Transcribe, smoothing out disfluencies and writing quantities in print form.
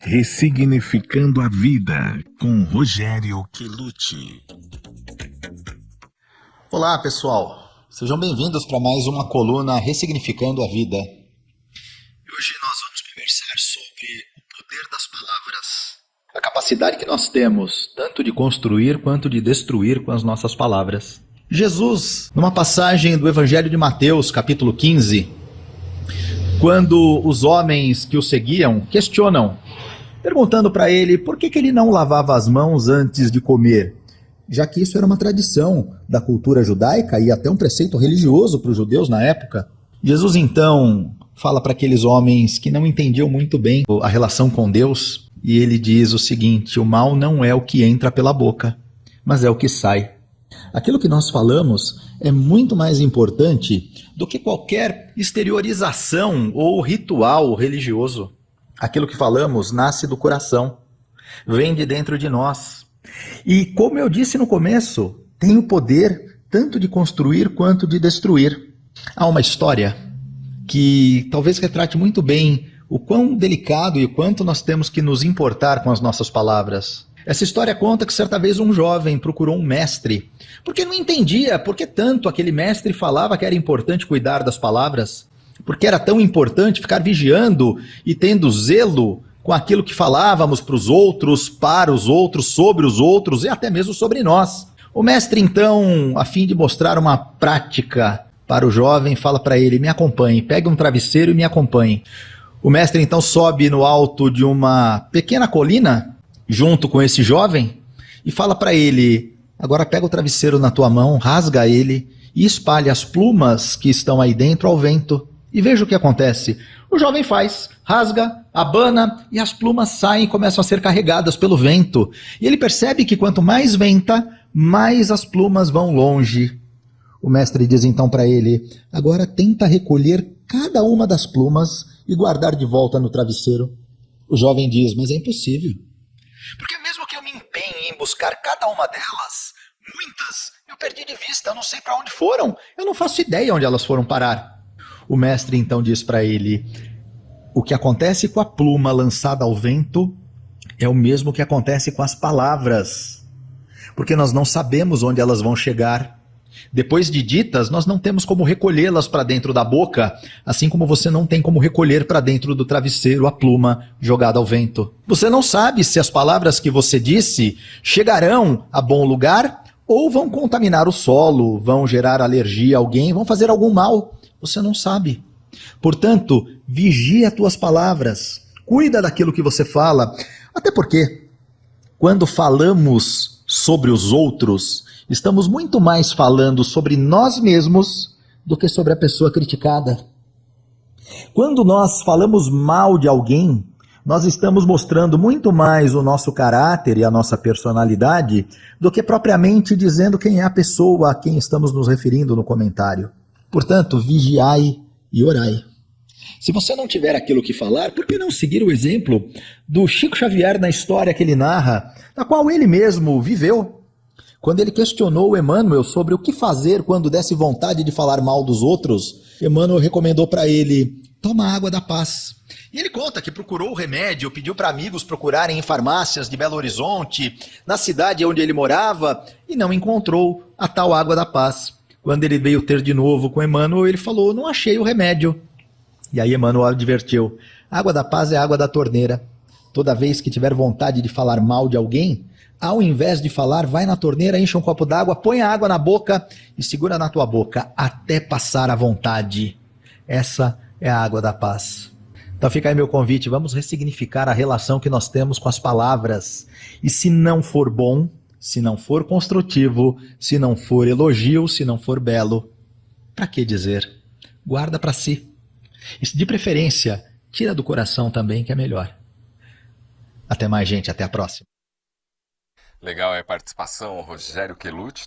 Ressignificando a Vida, com Rogério Quelucci. Olá, pessoal. Sejam bem-vindos para mais uma coluna Ressignificando a Vida. Hoje nós vamos conversar sobre o poder das palavras. A capacidade que nós temos, tanto de construir quanto de destruir com as nossas palavras. Jesus, numa passagem do Evangelho de Mateus, capítulo 15, quando os homens que o seguiam questionam, perguntando para ele por que ele não lavava as mãos antes de comer, já que isso era uma tradição da cultura judaica e até um preceito religioso para os judeus na época. Jesus então fala para aqueles homens que não entendiam muito bem a relação com Deus, e ele diz o seguinte: o mal não é o que entra pela boca, mas é o que sai. Aquilo que nós falamos é muito mais importante do que qualquer exteriorização ou ritual religioso. Aquilo que falamos nasce do coração, vem de dentro de nós. E como eu disse no começo, tem o poder tanto de construir quanto de destruir. Há uma história que talvez retrate muito bem o quão delicado e o quanto nós temos que nos importar com as nossas palavras. Essa história conta que certa vez um jovem procurou um mestre, porque não entendia por que tanto aquele mestre falava que era importante cuidar das palavras, porque era tão importante ficar vigiando e tendo zelo com aquilo que falávamos para os outros, sobre os outros e até mesmo sobre nós. O mestre então, a fim de mostrar uma prática para o jovem, fala para ele: me acompanhe, pegue um travesseiro e me acompanhe. O mestre então sobe no alto de uma pequena colina, junto com esse jovem, e fala para ele: agora pega o travesseiro na tua mão, rasga ele e espalha as plumas que estão aí dentro ao vento. E veja o que acontece. O jovem faz, rasga, abana e as plumas saem e começam a ser carregadas pelo vento. E ele percebe que quanto mais venta, mais as plumas vão longe. O mestre diz então para ele: agora tenta recolher cada uma das plumas e guardar de volta no travesseiro. O jovem diz: mas é impossível. Porque mesmo que eu me empenhe em buscar cada uma delas, muitas eu perdi de vista, eu não sei para onde foram, eu não faço ideia onde elas foram parar. O mestre então diz para ele: o que acontece com a pluma lançada ao vento é o mesmo que acontece com as palavras, porque nós não sabemos onde elas vão chegar. Depois de ditas, nós não temos como recolhê-las para dentro da boca, assim como você não tem como recolher para dentro do travesseiro a pluma jogada ao vento. Você não sabe se as palavras que você disse chegarão a bom lugar ou vão contaminar o solo, vão gerar alergia a alguém, vão fazer algum mal. Você não sabe. Portanto, vigia as tuas palavras, cuida daquilo que você fala, até porque quando falamos sobre os outros, estamos muito mais falando sobre nós mesmos do que sobre a pessoa criticada. Quando nós falamos mal de alguém, nós estamos mostrando muito mais o nosso caráter e a nossa personalidade do que propriamente dizendo quem é a pessoa a quem estamos nos referindo no comentário. Portanto, vigiai e orai. Se você não tiver aquilo que falar, por que não seguir o exemplo do Chico Xavier na história que ele narra, na qual ele mesmo viveu? Quando ele questionou Emmanuel sobre o que fazer quando desse vontade de falar mal dos outros, Emmanuel recomendou para ele: toma água da paz. E ele conta que procurou o remédio, pediu para amigos procurarem em farmácias de Belo Horizonte, na cidade onde ele morava, e não encontrou a tal água da paz. Quando ele veio ter de novo com Emmanuel, ele falou: não achei o remédio. E aí Emmanuel advertiu: água da paz é água da torneira. Toda vez que tiver vontade de falar mal de alguém, ao invés de falar, vai na torneira, enche um copo d'água, põe a água na boca e segura na tua boca até passar a vontade. Essa é a água da paz. Então fica aí meu convite, vamos ressignificar a relação que nós temos com as palavras. E se não for bom, se não for construtivo, se não for elogio, se não for belo, para que dizer? Guarda para si. E de preferência, tira do coração também, que é melhor. Até mais, gente. Até a próxima. Legal, é a participação, Rogério Quelucci.